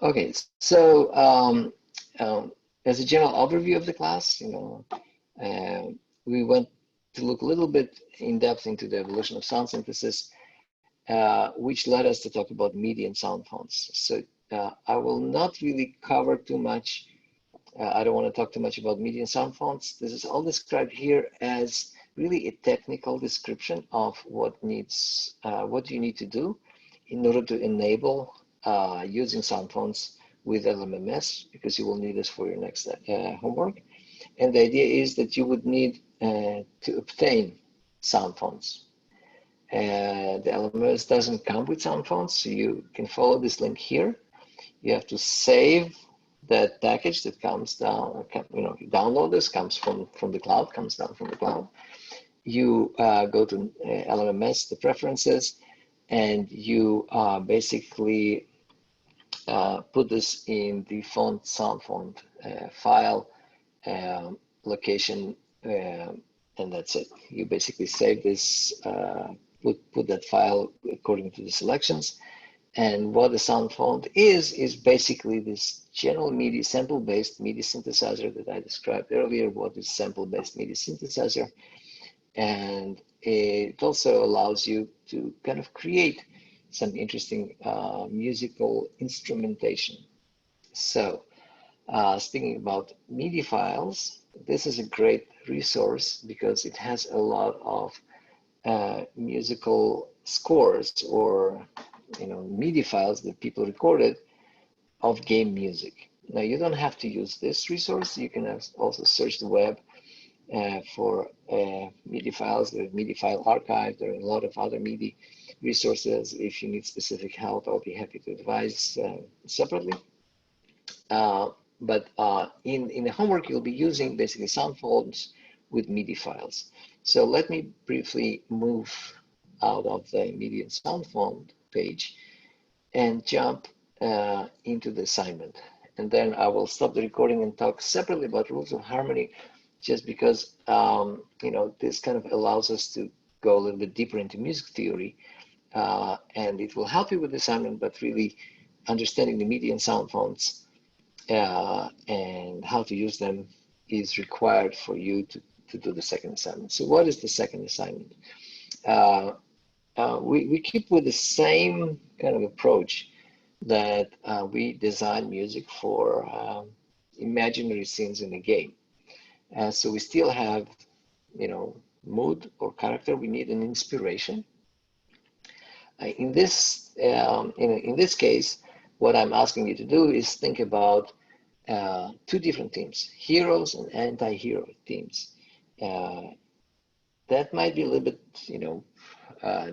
Okay, so as a general overview of the class, we went to look a little bit in depth into the evolution of sound synthesis, which led us to talk about MIDI and sound fonts. So I will not really cover too much. I don't want to talk too much about MIDI and sound fonts. This is all described here as really a technical description of what you need to do in order to enable using sound fonts with LMMS, because you will need this for your next homework. And the idea is that you would need to obtain sound fonts. The LMS doesn't come with sound fonts, so you can follow this link here. You have to save that package that comes down, you download this, comes from the cloud, comes down from the cloud. You go to LMS, the preferences, and you basically put this in the font sound font file location, and that's it. You basically save this, put that file according to the selections. And what the sound font is basically this general MIDI, sample-based MIDI synthesizer that I described earlier. What is sample-based MIDI synthesizer? And it also allows you to kind of create some interesting musical instrumentation. So speaking about MIDI files, this is a great resource because it has a lot of musical scores or MIDI files that people recorded of game music. Now you don't have to use this resource. You can also search the web for MIDI files. There are MIDI file archive. There are a lot of other MIDI resources. If you need specific help, I'll be happy to advise separately. But in the homework, you'll be using basically sound fonts with MIDI files. So let me briefly move out of the MIDI and sound font page and jump into the assignment. And then I will stop the recording and talk separately about rules of harmony, just because this kind of allows us to go a little bit deeper into music theory, and it will help you with the assignment, but really understanding the MIDI and sound fonts and how to use them is required for you to do the second assignment. So what is the second assignment? We keep with the same kind of approach that we design music for imaginary scenes in a game. So we still have, mood or character. We need an inspiration. In this case, what I'm asking you to do is think about two different themes: heroes and anti-hero themes. That might be a little bit,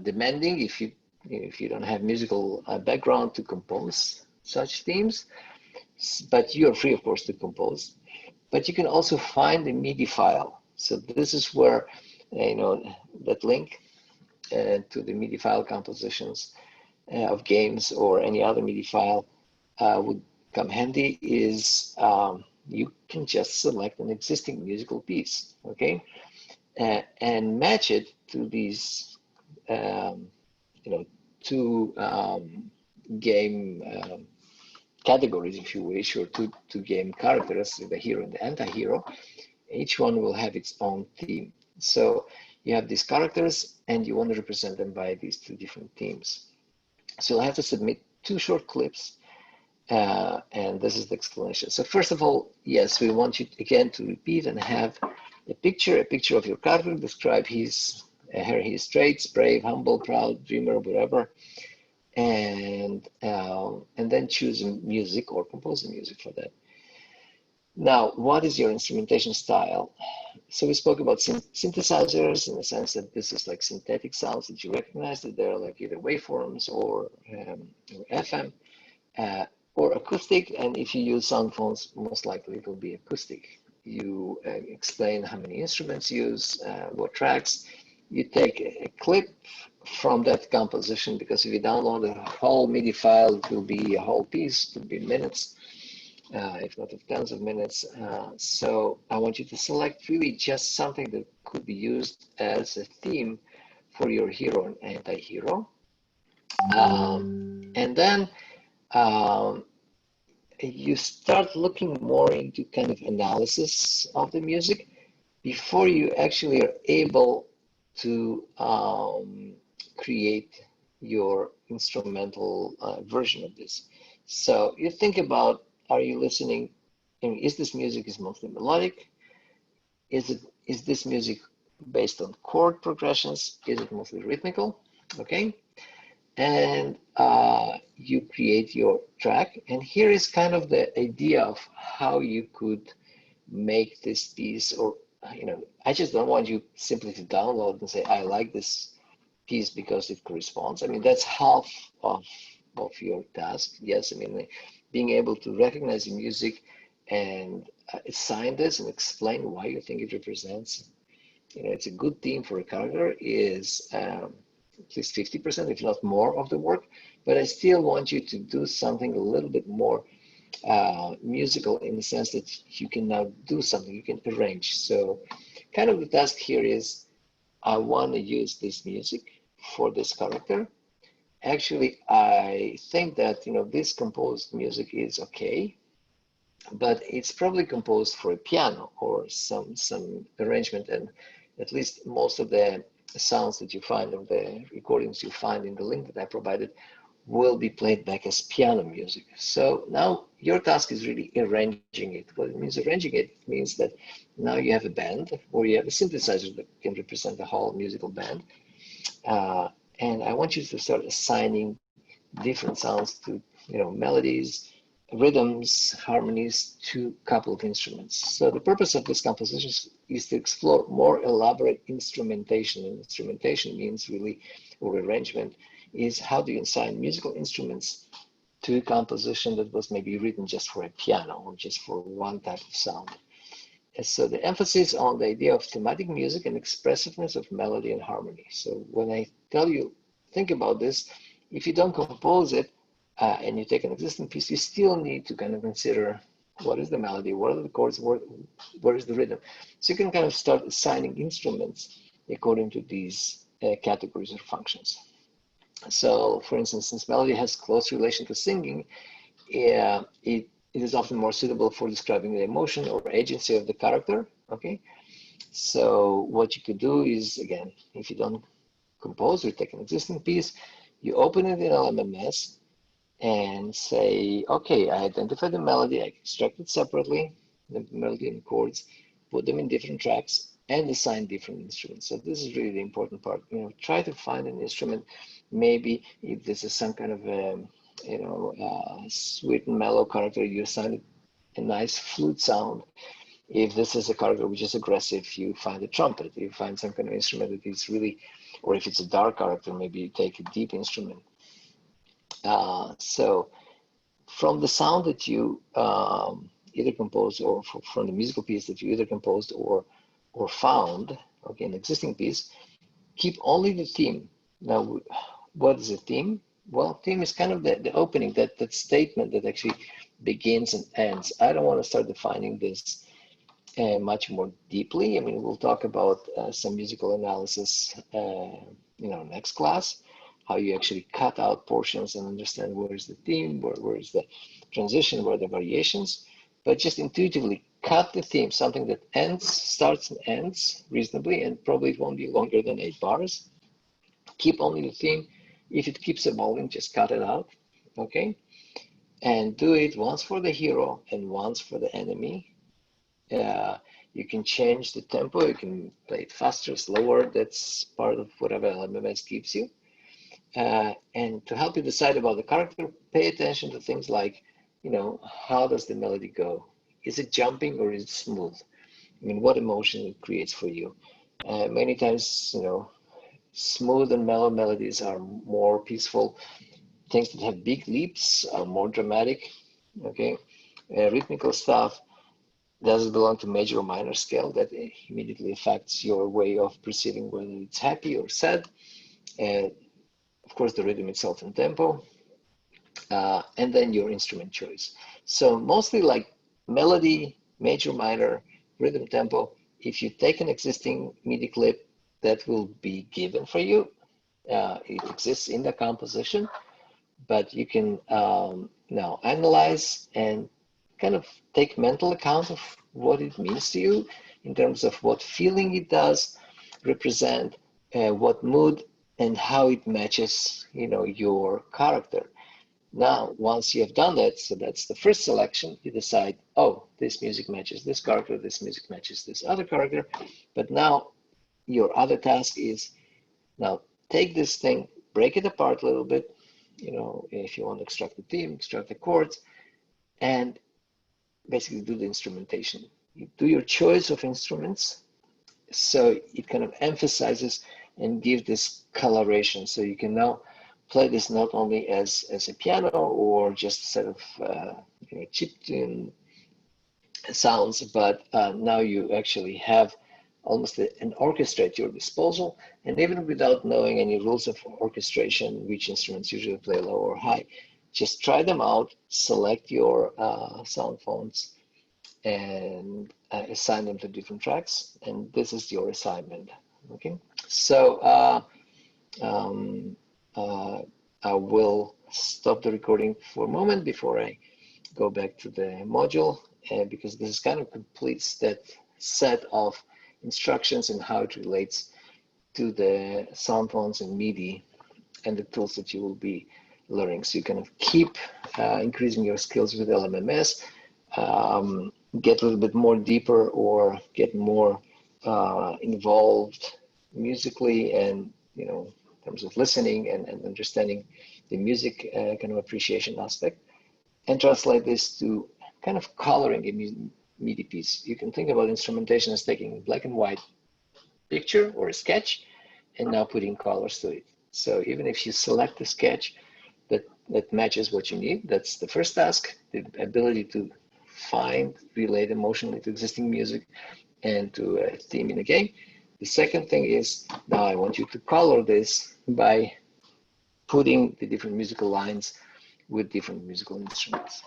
demanding if you don't have musical background to compose such themes, but you are free, of course, to compose. But you can also find the MIDI file. So this is where, that link to the MIDI file compositions of games or any other MIDI file would come handy. Is you can just select an existing musical piece, okay, and match it to these, two game categories, if you wish, or two game characters, the hero and the anti-hero. Each one will have its own theme. So you have these characters and you want to represent them by these two different themes. So you'll have to submit two short clips, and this is the explanation. So first of all, yes, we want you again to repeat and have a picture of your character, describe his traits: brave, humble, proud, dreamer, whatever, and then choose music or compose the music for that. Now, what is your instrumentation style? So we spoke about synthesizers in the sense that this is like synthetic sounds that you recognize, that they're like either waveforms or FM, or acoustic. And if you use sound fonts, most likely it will be acoustic. You explain how many instruments you use, what tracks. You take a clip from that composition, because if you download a whole MIDI file, it will be a whole piece, it will be minutes, if not of tens of minutes. So I want you to select really just something that could be used as a theme for your hero and anti-hero. And then you start looking more into kind of analysis of the music before you actually are able to create your instrumental version of this. So you think about, are you listening, and is this music is mostly melodic? Is this music based on chord progressions? Is it mostly rhythmical? Okay, and you create your track. And here is kind of the idea of how you could make this piece, or I just don't want you simply to download and say, I like this piece because it corresponds. I mean, that's half of your task. Yes, I mean, being able to recognize the music and assign this and explain why you think it represents, it's a good theme for a character is at least 50%, if not more, of the work. But I still want you to do something a little bit more musical, in the sense that you can now do something, you can arrange. So kind of the task here is, I want to use this music for this character. Actually, I think that this composed music is okay, but it's probably composed for a piano or some arrangement, and at least most of the sounds that you find, of the recordings you find in the link that I provided, will be played back as piano music. So now your task is really arranging it. What it means arranging it means that now you have a band, or you have a synthesizer that can represent the whole musical band. And I want you to start assigning different sounds to, melodies, rhythms, harmonies to a couple of instruments. So the purpose of this composition is to explore more elaborate instrumentation. And instrumentation means really, or arrangement, is how do you assign musical instruments to a composition that was maybe written just for a piano or just for one type of sound. And so the emphasis on the idea of thematic music and expressiveness of melody and harmony. So when I tell you, think about this, if you don't compose it and you take an existing piece, you still need to kind of consider, what is the melody, what are the chords, where is the rhythm. So you can kind of start assigning instruments according to these categories or functions. So for instance, since melody has close relation to singing, it is often more suitable for describing the emotion or agency of the character. Okay, so what you could do is, again, if you don't compose or take an existing piece, you open it in LMMS and say, okay, I identify the melody, I extract it separately, the melody and chords, put them in different tracks, and assign different instruments. So this is really the important part. Try to find an instrument. Maybe if this is some kind of sweet and mellow character, you assign a nice flute sound. If this is a character which is aggressive, you find a trumpet. You find some kind of instrument that is really, or if it's a dark character, maybe you take a deep instrument. So from the sound that you either composed, or from the musical piece that you either composed or found, okay, an existing piece, keep only the theme. Now, what is a theme? Well, theme is kind of the opening, that statement that actually begins and ends. I don't want to start defining this much more deeply. I mean, we'll talk about some musical analysis, next class, how you actually cut out portions and understand where is the theme, where is the transition, where are the variations. But just intuitively cut the theme, something that starts and ends reasonably, and probably it won't be longer than 8 bars. Keep only the theme. If it keeps evolving, just cut it out, okay? And do it once for the hero and once for the enemy. You can change the tempo, you can play it faster, slower, that's part of whatever LMMS gives you. And to help you decide about the character, pay attention to things like, how does the melody go? Is it jumping or is it smooth? I mean, what emotion it creates for you? Many times, smooth and mellow melodies are more peaceful. Things that have big leaps are more dramatic, okay? Rhythmical stuff doesn't belong to major or minor scale. That immediately affects your way of perceiving whether it's happy or sad. And of course, the rhythm itself and tempo, and then your instrument choice. So mostly like melody, major, minor, rhythm, tempo. If you take an existing MIDI clip, that will be given for you. It exists in the composition. but you can now analyze and kind of take mental account of what it means to you in terms of what feeling it does represent, what mood, and how it matches, your character. Now, once you have done that, so that's the first selection, you decide, oh, this music matches this character, this music matches this other character. But now your other task is now take this thing, break it apart a little bit, if you want to extract the theme, extract the chords, and basically do the instrumentation. You do your choice of instruments, so it kind of emphasizes and gives this coloration. So you can now play this not only as a piano or just a set of chip tune sounds, but now you actually have almost an orchestra at your disposal. And even without knowing any rules of orchestration, which instruments usually play low or high, just try them out, select your sound phones, and assign them to different tracks. And this is your assignment. Okay, so I will stop the recording for a moment before I go back to the module, because this is kind of completes that set of instructions and how it relates to the sound phones and Midi and the tools that you will be learning. So you kind of keep increasing your skills with LMMS, get a little bit more deeper or get more involved musically and, in terms of listening and understanding the music kind of appreciation aspect, and translate this to kind of coloring a MIDI piece. You can think about instrumentation as taking a black and white picture or a sketch and now putting colors to it. So even if you select a sketch that matches what you need, that's the first task, the ability to find, relate emotionally to existing music and to a theme in a game. The second thing is, now I want you to color this by putting the different musical lines with different musical instruments.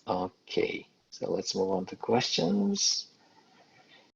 Okay, so let's move on to questions.